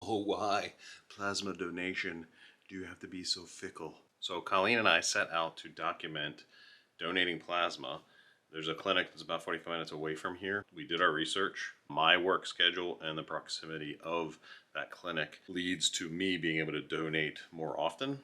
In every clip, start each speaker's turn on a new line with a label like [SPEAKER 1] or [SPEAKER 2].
[SPEAKER 1] Oh, why, plasma donation, do you have to be so fickle? So Colleen and I set out to document donating plasma. There's a clinic that's about 45 minutes away from here. We did our research. My work schedule and the proximity of that clinic leads to me being able to donate more often.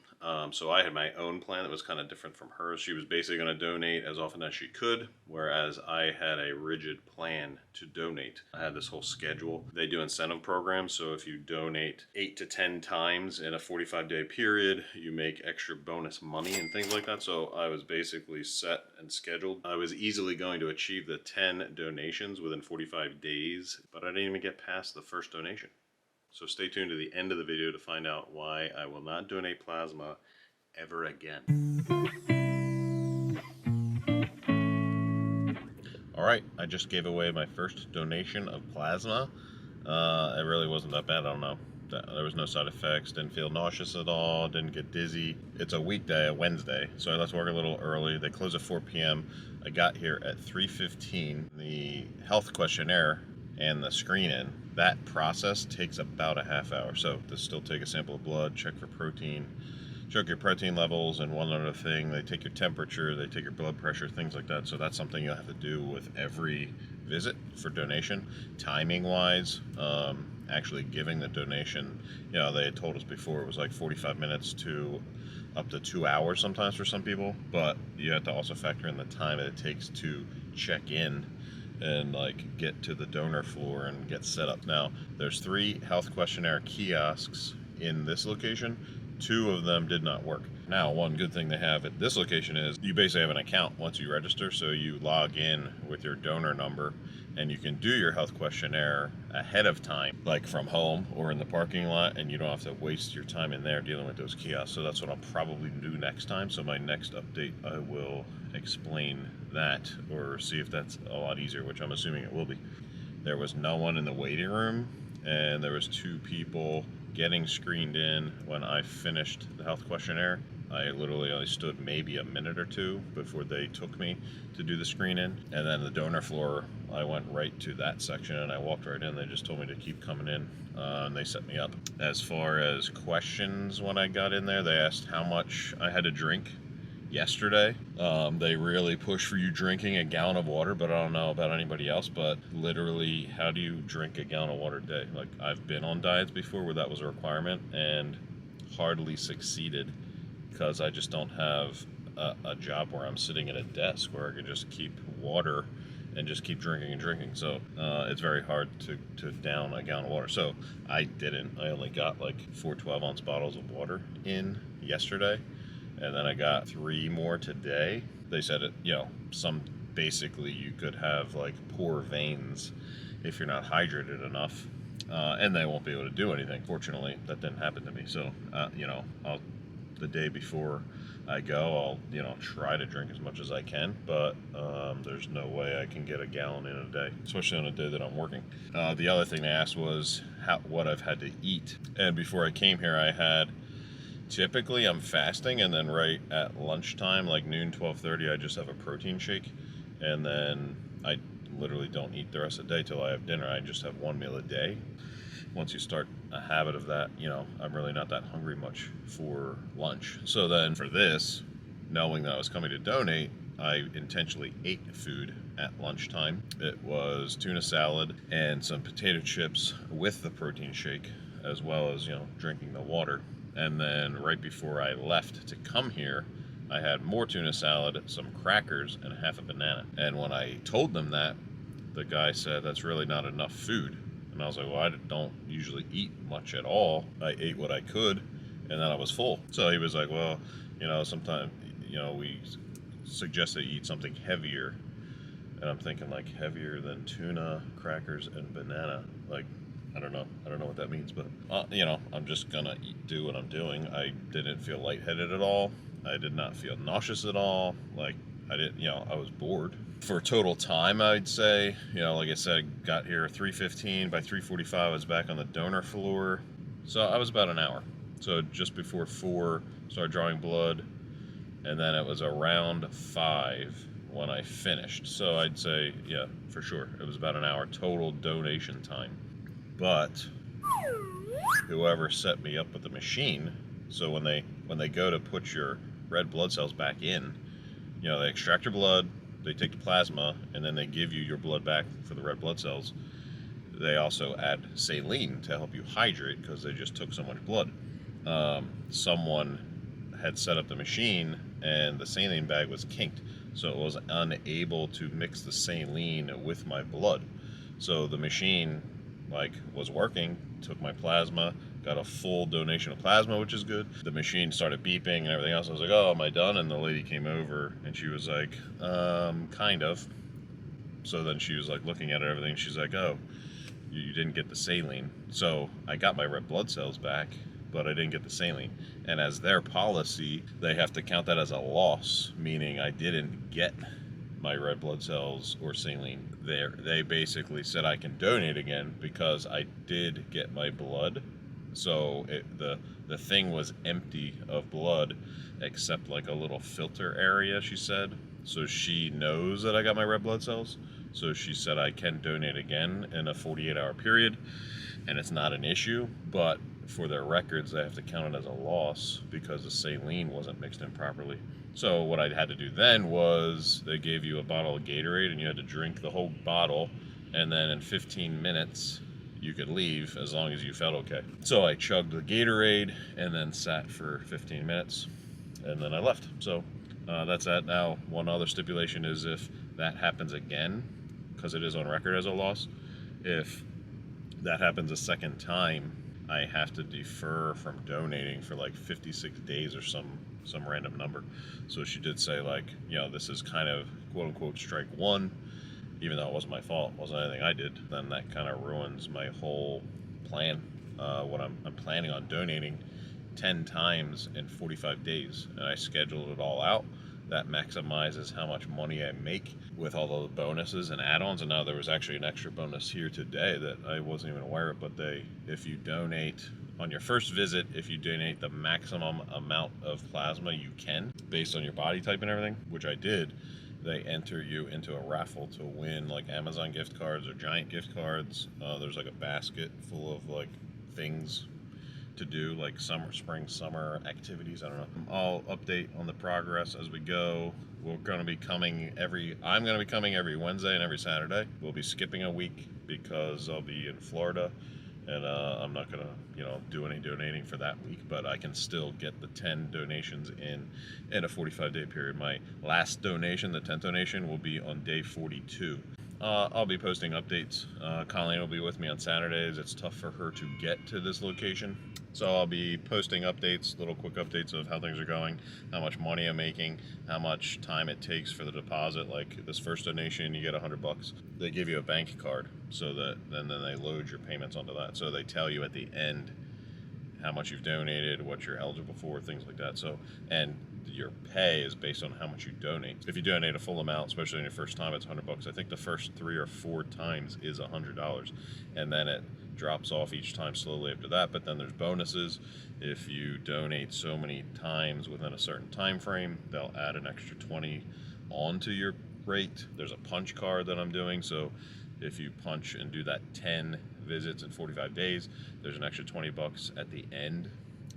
[SPEAKER 1] So I had my own plan that was kind of different from hers. She was basically going to donate as often as she could, whereas I had a rigid plan to donate. I had this whole schedule. They do incentive programs, so if you donate 8 to 10 times in a 45-day period, you make extra bonus money and things like that. So I was basically set and scheduled. I was easily going to achieve the 10 donations within 45 days, but I didn't even get past the first donation. So stay tuned to the end of the video to find out why I will not donate plasma ever again. All right, I just gave away my first donation of plasma. It really wasn't that bad. I don't know. There was no side effects, didn't feel nauseous at all, didn't get dizzy. It's a weekday, a Wednesday, so I left work a little early. They close at 4 p.m. I got here at 3:15. The health questionnaire and the screen-in, that process takes about a half hour. So to still take a sample of blood, check for protein, check your protein levels, and one other thing, they take your temperature, they take your blood pressure, things like that. So that's something you'll have to do with every visit for donation. Timing wise, actually giving the donation, you know, they had told us before it was like 45 minutes to up to 2 hours sometimes for some people, but you have to also factor in the time that it takes to check in and like get to the donor floor and get set up. Now there's 3 health questionnaire kiosks in this location. 2 of them did not work. Now, one good thing they have at this location is you basically have an account once you register, so you log in with your donor number and you can do your health questionnaire ahead of time, like from home or in the parking lot, and you don't have to waste your time in there dealing with those kiosks. So that's what I'll probably do next time. So my next update, I will explain that or see if that's a lot easier, which I'm assuming it will be. There was no one in the waiting room, and there was 2 people getting screened in when I finished the health questionnaire. I literally only stood maybe a minute or 2 before they took me to do the screen in. And then the donor floor, I went right to that section and I walked right in. They just told me to keep coming in, and they set me up. As far as questions, when I got in there, they asked how much I had to drink yesterday. They really push for you drinking a gallon of water, but I don't know about anybody else, but literally, how do you drink a gallon of water a day? Like, I've been on diets before where that was a requirement and hardly succeeded because I just don't have a job where I'm sitting at a desk where I can just keep water and just keep drinking and drinking. So it's very hard to down a gallon of water. So I didn't. I only got like 4 12-ounce bottles of water in yesterday. And then I got 3 more today. They said it, you know, basically you could have like poor veins if you're not hydrated enough, and they won't be able to do anything. Fortunately, that didn't happen to me. So, you know, the day before I go, I'll try to drink as much as I can, but there's no way I can get a gallon in a day, especially on a day that I'm working. The other thing they asked was what I've had to eat, and before I came here, I had. Typically, I'm fasting, and then right at lunchtime, like noon, 12:30, I just have a protein shake, and then I literally don't eat the rest of the day till I have dinner. I just have 1 meal a day. Once you start a habit of that, you know, I'm really not that hungry much for lunch. So then for this, knowing that I was coming to donate, I intentionally ate food at lunchtime. It was tuna salad and some potato chips with the protein shake, as well as, you know, drinking the water. And then right before I left to come here, I had more tuna salad, some crackers, and half a banana. And when I told them that, the guy said, that's really not enough food. And I was like, well, I don't usually eat much at all. I ate what I could, and then I was full. So he was like, well, you know, sometimes, you know, we suggest that you eat something heavier. And I'm thinking, like, heavier than tuna, crackers, and banana. Like, I don't know what that means, but you know, I'm just gonna do what I'm doing. I didn't feel lightheaded at all. I did not feel nauseous at all. Like, I didn't, you know, I was bored. For total time, I'd say, you know, like I said, got here 3:15. By 3:45, I was back on the donor floor. So I was about an hour. So just before 4, started drawing blood, and then it was around 5 when I finished. So I'd say, yeah, for sure, it was about an hour total donation time. But whoever set me up with the machine. So when they go to put your red blood cells back in, you know, they extract your blood, they take the plasma, and then they give you your blood back for the red blood cells. They also add saline to help you hydrate because they just took so much blood. Someone had set up the machine and the saline bag was kinked, so it was unable to mix the saline with my blood. So the machine was working, took my plasma, got a full donation of plasma, which is good. The machine started beeping and everything else. I was like, oh, am I done? And the lady came over and she was like, kind of. So then she was like looking at it, everything. She's like, oh, you didn't get the saline. So I got my red blood cells back, but I didn't get the saline. And as their policy, they have to count that as a loss, meaning I didn't get my red blood cells or saline there. They basically said I can donate again because I did get my blood. So the thing was empty of blood except like a little filter area, she said. So she knows that I got my red blood cells. So she said I can donate again in a 48-hour period, and it's not an issue, but for their records, they have to count it as a loss because the saline wasn't mixed in properly. So what I had to do then was they gave you a bottle of Gatorade and you had to drink the whole bottle, and then in 15 minutes you could leave as long as you felt okay. So I chugged the Gatorade and then sat for 15 minutes and then I left. So that's that. Now, one other stipulation is if that happens again, because it is on record as a loss, if that happens a second time, I have to defer from donating for like 56 days or some random number. So she did say, like, you know, this is kind of quote unquote strike one, even though it wasn't my fault, it wasn't anything I did. Then that kind of ruins my whole plan. What I'm planning on donating 10 times in 45 days, and I scheduled it all out. That maximizes how much money I make with all the bonuses and add-ons. And now there was actually an extra bonus here today that I wasn't even aware of, but if you donate on your first visit, if you donate the maximum amount of plasma you can based on your body type and everything, which I did, they enter you into a raffle to win like Amazon gift cards or Giant gift cards. There's like a basket full of like things to do, like spring summer activities. I don't know. I'll update on the progress as we go. I'm going to be coming every Wednesday and every Saturday. We'll be skipping a week because I'll be in Florida, and I'm not going to do any donating for that week, but I can still get the 10 donations in a 45-day period. My last donation, the 10th donation, will be on day 42. I'll be posting updates. Colleen will be with me on Saturdays. It's tough for her to get to this location. So I'll be posting updates, little quick updates of how things are going, how much money I'm making, how much time it takes for the deposit. Like this first donation, you get $100. They give you a bank card so that then they load your payments onto that. So they tell you at the end how much you've donated, what you're eligible for, things like that. So, and your pay is based on how much you donate. If you donate a full amount, especially in your first time, it's $100. I think the first 3 or 4 times is $100, and then it drops off each time slowly after that. But then there's bonuses. If you donate so many times within a certain time frame, they'll add an extra 20 onto your rate. There's a punch card that I'm doing, so if you punch and do that 10 visits in 45 days, there's an extra $20 at the end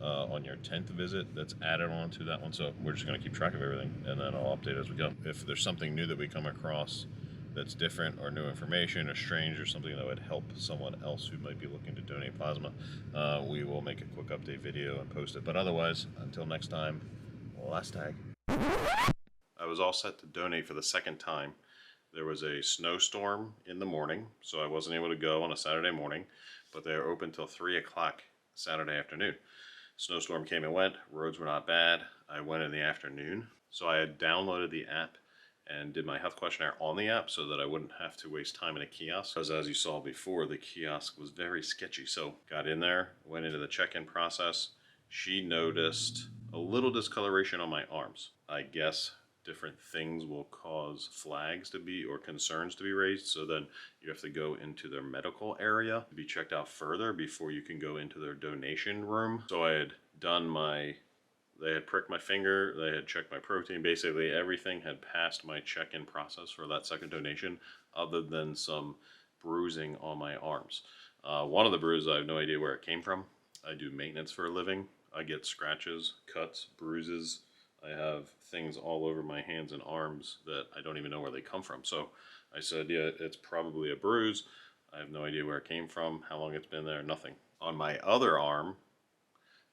[SPEAKER 1] on your 10th visit that's added on to that one. So we're just going to keep track of everything, and then I'll update as we go. If there's something new that we come across that's different or new information or strange or something that would help someone else who might be looking to donate plasma, we will make a quick update video and post it. But otherwise, until next time, last tag. I was all set to donate for the second time. There was a snowstorm in the morning, so I wasn't able to go on a Saturday morning, but they are open till 3 o'clock Saturday afternoon. Snowstorm came and went, roads were not bad. I went in the afternoon, so I had downloaded the app and did my health questionnaire on the app so that I wouldn't have to waste time in a kiosk, because as you saw before, the kiosk was very sketchy. So got in there, went into the check-in process. She noticed a little discoloration on my arms. I guess different things will cause flags to be, or concerns to be raised, so then you have to go into their medical area to be checked out further before you can go into their donation room. So I had done they had pricked my finger, they had checked my protein, basically everything had passed my check-in process for that second donation, other than some bruising on my arms. One of the bruises, I have no idea where it came from. I do maintenance for a living. I get scratches, cuts, bruises. I have things all over my hands and arms that I don't even know where they come from. So I said, yeah, it's probably a bruise. I have no idea where it came from, how long it's been there, nothing. On my other arm,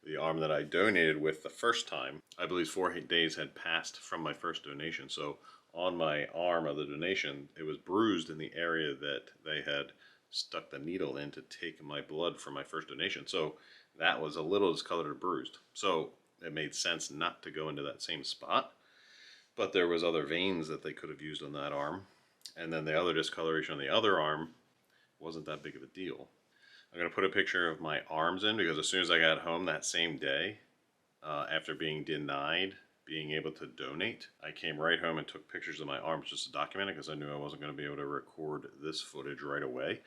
[SPEAKER 1] the arm that I donated with the first time, I believe 4 days had passed from my first donation. So on my arm of the donation, it was bruised in the area that they had stuck the needle in to take my blood from my first donation. So that was a little discolored or bruised. So it made sense not to go into that same spot. But there was other veins that they could have used on that arm. And then the other discoloration on the other arm wasn't that big of a deal. I'm going to put a picture of my arms in because as soon as I got home that same day, after being denied being able to donate, I came right home and took pictures of my arms just to document it because I knew I wasn't going to be able to record this footage right away.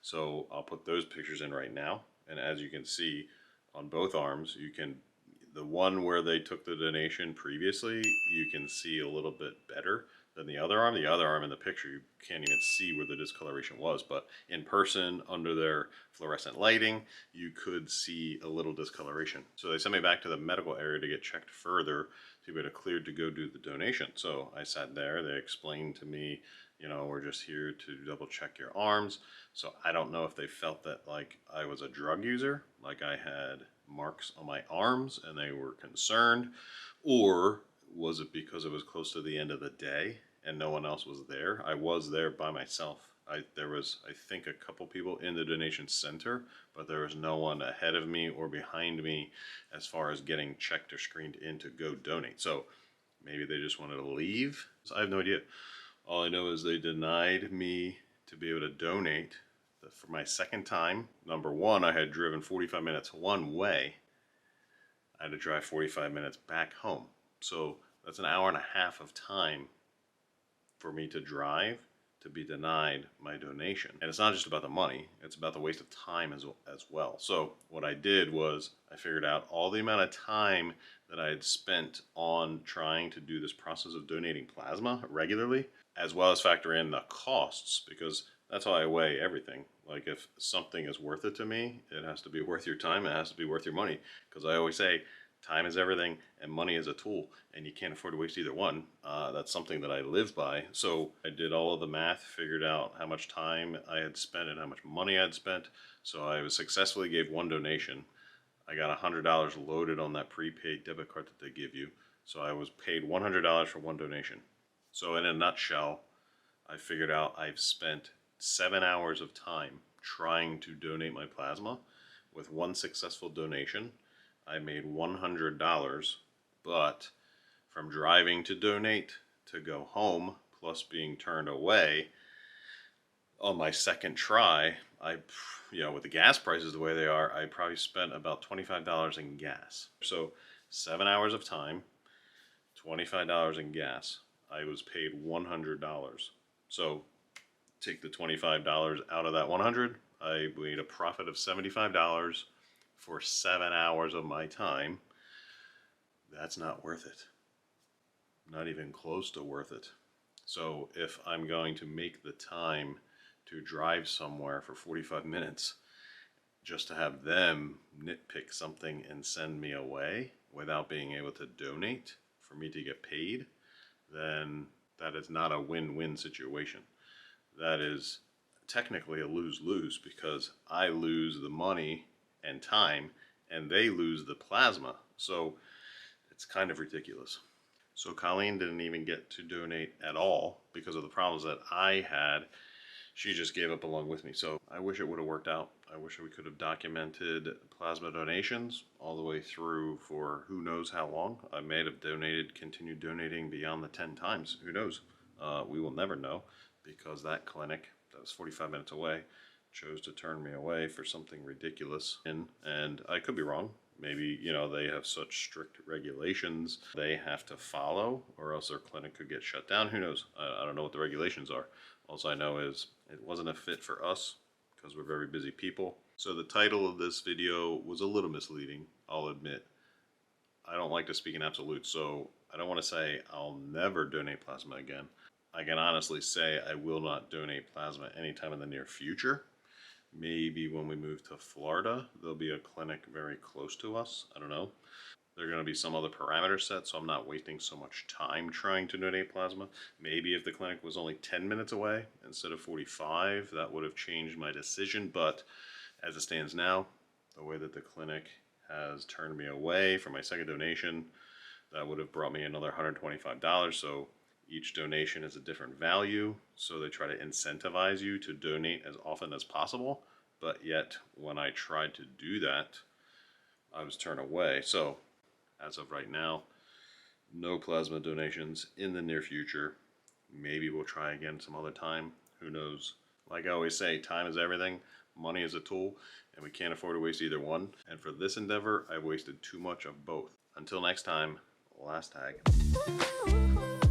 [SPEAKER 1] So I'll put those pictures in right now. And as you can see on both arms, the one where they took the donation previously, you can see a little bit better than the other arm. The other arm in the picture, you can't even see where the discoloration was, but in person, under their fluorescent lighting, you could see a little discoloration. So they sent me back to the medical area to get checked further to get it cleared to go do the donation. So I sat there, they explained to me, you know, we're just here to double check your arms. So I don't know if they felt that like I was a drug user, like I had marks on my arms and they were concerned, or was it because it was close to the end of the day and no one else was there? I was there by myself. There was, I think, a couple people in the donation center, but there was no one ahead of me or behind me as far as getting checked or screened in to go donate. So maybe they just wanted to leave. So I have no idea. All I know is they denied me to be able to donate for my second time. Number one, I had driven 45 minutes one way. I had to drive 45 minutes back home. So that's an hour and a half of time for me to drive to be denied my donation. And it's not just about the money, it's about the waste of time as well. So what I did was I figured out all the amount of time that I had spent on trying to do this process of donating plasma regularly, as well as factor in the costs, because that's how I weigh everything. Like if something is worth it to me, it has to be worth your time, it has to be worth your money. Because I always say, time is everything and money is a tool, and you can't afford to waste either one. That's something that I live by. So I did all of the math, figured out how much time I had spent and how much money I had spent. So I successfully gave one donation. I got $100 loaded on that prepaid debit card that they give you. So I was paid $100 for one donation. So in a nutshell, I figured out I've spent 7 hours of time trying to donate my plasma. With one successful donation, I made $100, but from driving to donate to go home, plus being turned away, on my second try, with the gas prices the way they are, I probably spent about $25 in gas. So 7 hours of time, $25 in gas. I was paid $100. So take the $25 out of that 100, I made a profit of $75 for 7 hours of my time. That's not worth it. Not even close to worth it. So if I'm going to make the time to drive somewhere for 45 minutes just to have them nitpick something and send me away without being able to donate for me to get paid, then that is not a win-win situation. That is technically a lose-lose because I lose the money and time and they lose the plasma. So it's kind of ridiculous. So Colleen didn't even get to donate at all because of the problems that I had. She just gave up along with me. So I wish it would have worked out. I wish we could have documented plasma donations all the way through for who knows how long. I may have continued donating beyond the 10 times. Who knows? We will never know because that clinic that was 45 minutes away chose to turn me away for something ridiculous. And I could be wrong. Maybe, they have such strict regulations they have to follow or else their clinic could get shut down. Who knows? I don't know what the regulations are. All I know is it wasn't a fit for us because we're very busy people. So the title of this video was a little misleading, I'll admit. I don't like to speak in absolutes, so I don't want to say I'll never donate plasma again. I can honestly say I will not donate plasma anytime in the near future. Maybe when we move to Florida, there'll be a clinic very close to us. I don't know. There are going to be some other parameters set, so I'm not wasting so much time trying to donate plasma. Maybe if the clinic was only 10 minutes away instead of 45, that would have changed my decision. But as it stands now, the way that the clinic has turned me away for my second donation, that would have brought me another $125. So each donation is a different value. So they try to incentivize you to donate as often as possible. But yet, when I tried to do that, I was turned away. So as of right now, no plasma donations in the near future. Maybe we'll try again some other time. Who knows? Like I always say, time is everything. Money is a tool, and we can't afford to waste either one. And for this endeavor, I've wasted too much of both. Until next time, last tag.